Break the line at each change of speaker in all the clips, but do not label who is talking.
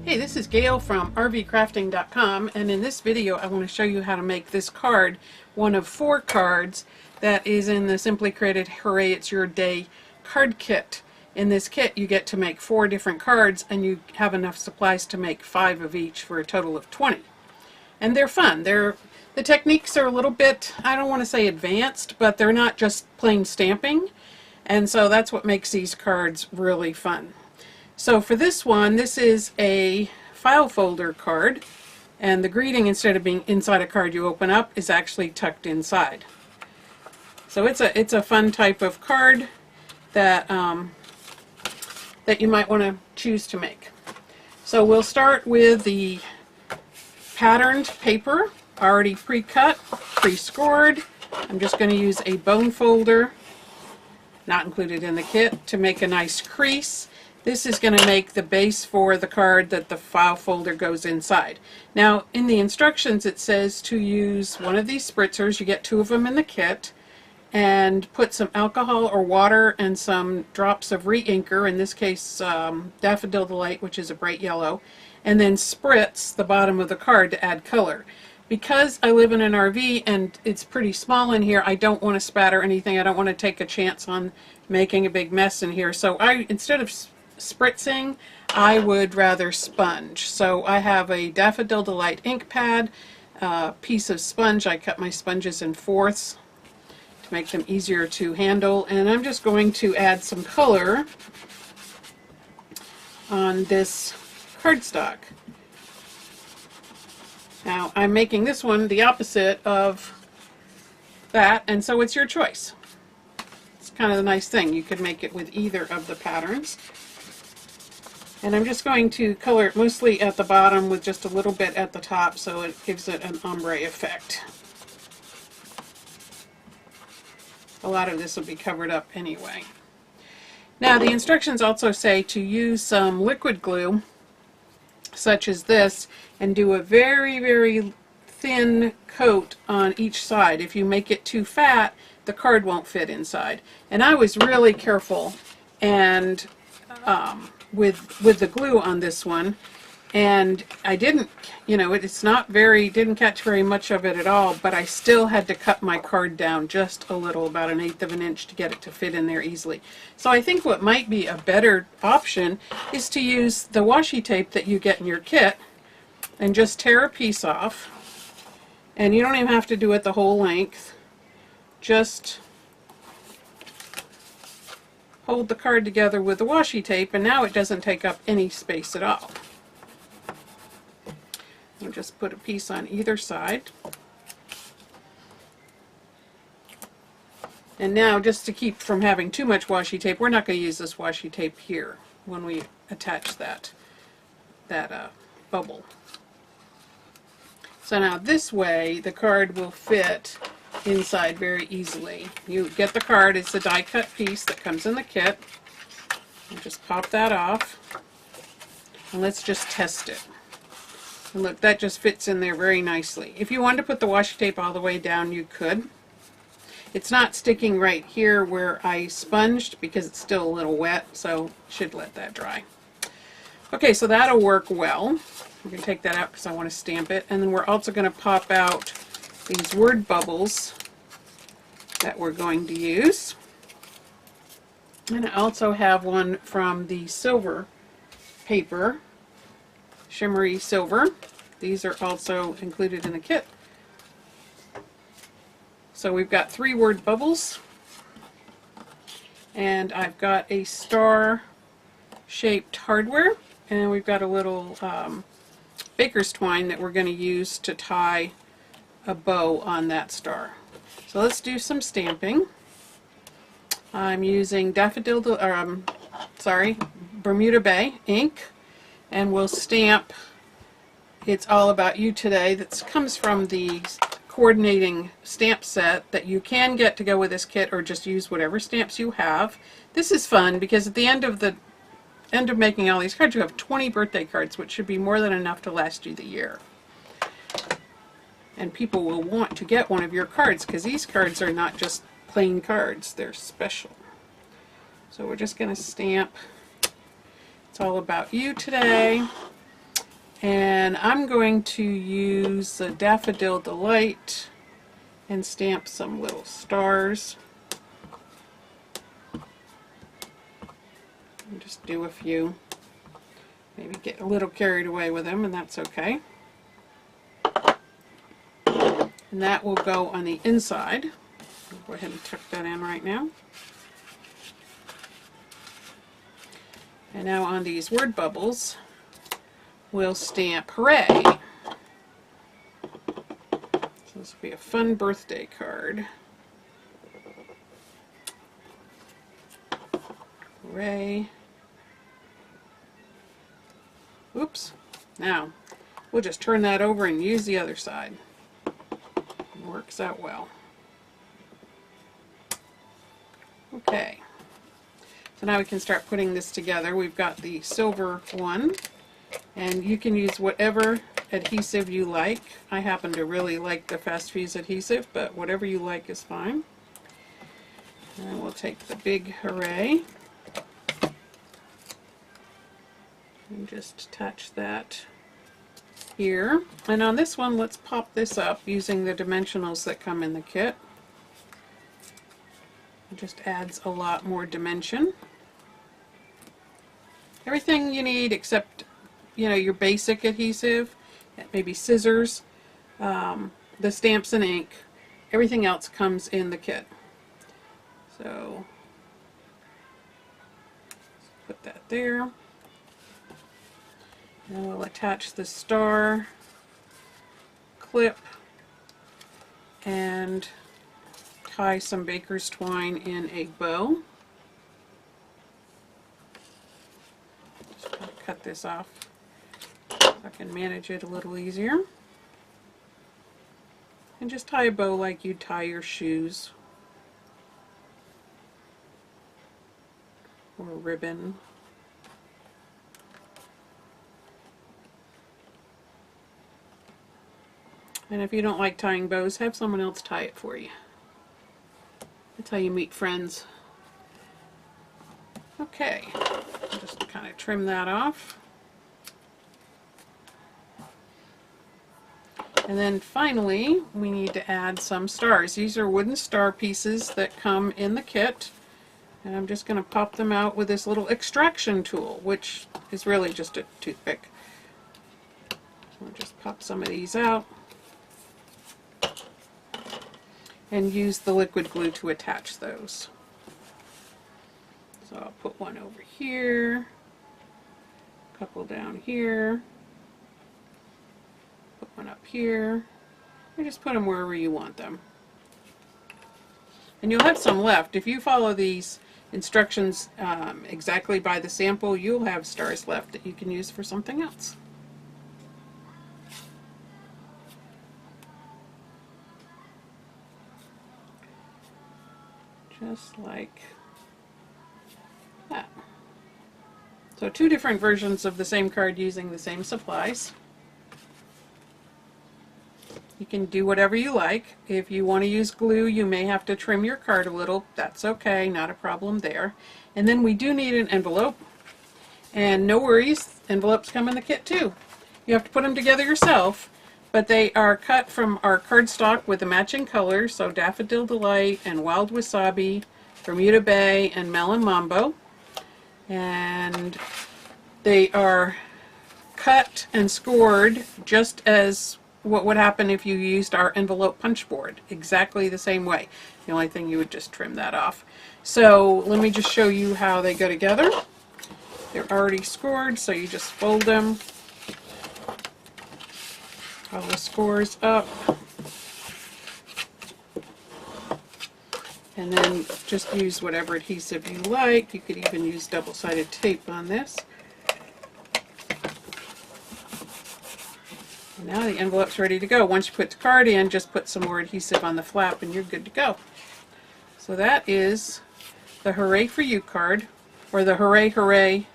Hey, this is Gail from rvcrafting.com, and in this video I want to show you how to make this card, one of 4 cards that is in the Simply Created Hooray It's Your Day card kit. In this kit you get to make 4 different cards, and you have enough supplies to make 5 of each for a total of 20. And they're fun. The techniques are a little bit, I don't want to say advanced, but they're not just plain stamping, and so that's what makes these cards really fun. So for this one, this is a file folder card, and the greeting, instead of being inside a card you open up, is actually tucked inside. So it's a fun type of card that that you might want to choose to make. So we'll start with the patterned paper, already pre-cut, pre-scored. I'm just going to use a bone folder, not included in the kit, to make a nice crease. This is going to make the base for the card that the file folder goes inside. Now, in the instructions it says to use one of these spritzers. You get 2 of them in the kit, and put some alcohol or water and some drops of re-inker, in this case Daffodil Delight, which is a bright yellow, and then spritz the bottom of the card to add color. Because I live in an RV and it's pretty small in here, I don't want to spatter anything. I don't want to take a chance on making a big mess in here. So instead of spritzing, I would rather sponge. So I have a Daffodil Delight ink pad, piece of sponge. I cut my sponges in 4ths to make them easier to handle, and I'm just going to add some color on this cardstock. Now I'm making this one the opposite of that, and so it's your choice. It's kind of the nice thing. You could make it with either of the patterns. And I'm just going to color it mostly at the bottom with just a little bit at the top, so it gives it an ombre effect. A lot of this will be covered up anyway. Now the instructions also say to use some liquid glue, such as this, and do a very, very thin coat on each side. If you make it too fat, the card won't fit inside. And I was really careful and with the glue on this one, and I didn't, didn't catch very much of it at all, but I still had to cut my card down just a little, about 1/8 of an inch, to get it to fit in there easily. So I think what might be a better option is to use the washi tape that you get in your kit and just tear a piece off, and you don't even have to do it the whole length. Just hold the card together with the washi tape, and now it doesn't take up any space at all. I'll just put a piece on either side. And now, just to keep from having too much washi tape, we're not going to use this washi tape here when we attach that bubble. So now this way the card will fit inside very easily. You get the card, it's a die cut piece that comes in the kit. You just pop that off, and let's just test it. And look, that just fits in there very nicely. If you wanted to put the washi tape all the way down, you could. It's not sticking right here where I sponged because it's still a little wet, so should let that dry. Okay, so that'll work well. I'm going to take that out because I want to stamp it, and then we're also going to pop out these word bubbles that we're going to use. And I also have one from the silver paper, shimmery silver. These are also included in the kit. So we've got 3 word bubbles, and I've got a star shaped hardware, and we've got a little baker's twine that we're going to use to tie a bow on that star. So let's do some stamping. I'm using Bermuda Bay ink, and we'll stamp It's All About You Today. That comes from the coordinating stamp set that you can get to go with this kit, or just use whatever stamps you have. This is fun because at the end of making all these cards, you have 20 birthday cards, which should be more than enough to last you the year. And people will want to get one of your cards, because these cards are not just plain cards, they're special. So we're just going to stamp It's All About You Today. And I'm going to use a Daffodil Delight and stamp some little stars. And just do a few. Maybe get a little carried away with them, and that's okay. And that will go on the inside. I'll go ahead and tuck that in right now. And now on these word bubbles, we'll stamp Hooray. So this will be a fun birthday card. Hooray. Oops. Now, we'll just turn that over and use the other side. It works out well. Okay. So now we can start putting this together. We've got the silver one, and you can use whatever adhesive you like. I happen to really like the Fast Fuse adhesive, but whatever you like is fine. And we'll take the big Hooray and just attach that here. And on this one, let's pop this up using the dimensionals that come in the kit. It just adds a lot more dimension. Everything you need except, you know, your basic adhesive, maybe scissors, the stamps and ink. Everything else comes in the kit. So put that there. And we'll attach the star clip and tie some baker's twine in a bow. Just cut this off so I can manage it a little easier. And just tie a bow like you'd tie your shoes or a ribbon. And if you don't like tying bows, have someone else tie it for you. That's how you meet friends. Okay, just kind of trim that off. And then finally, we need to add some stars. These are wooden star pieces that come in the kit. And I'm just going to pop them out with this little extraction tool, which is really just a toothpick. So I'll just pop some of these out and use the liquid glue to attach those. So I'll put one over here, a couple down here, put one up here, and just put them wherever you want them. And you'll have some left. If you follow these instructions exactly by the sample, you'll have stars left that you can use for something else. Just like that. So two different versions of the same card using the same supplies. You can do whatever you like. If you want to use glue, you may have to trim your card a little. That's okay, not a problem there. And then we do need an envelope. And no worries, envelopes come in the kit too. You have to put them together yourself, but they are cut from our cardstock with the matching colors, so Daffodil Delight and Wild Wasabi, Bermuda Bay, and Melon Mambo. And they are cut and scored just as what would happen if you used our envelope punch board, exactly the same way. The only thing, you would just trim that off. So let me just show you how they go together. They're already scored, so you just fold them, all the scores up, and then just use whatever adhesive you like. You could even use double-sided tape on this. And now the envelope's ready to go. Once you put the card in, just put some more adhesive on the flap and you're good to go. So that is the Hooray for You card, or the Hooray Hooray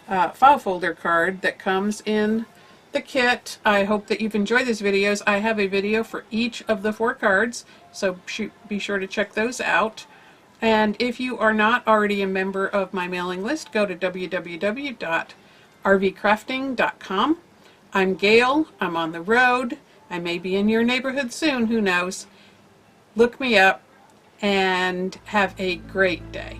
file folder card that comes in the kit. I hope that you've enjoyed these videos. I have a video for each of the 4 cards, so be sure to check those out. And if you are not already a member of my mailing list, go to www.rvcrafting.com. I'm Gail. I'm on the road. I may be in your neighborhood soon, who knows. Look me up and have a great day.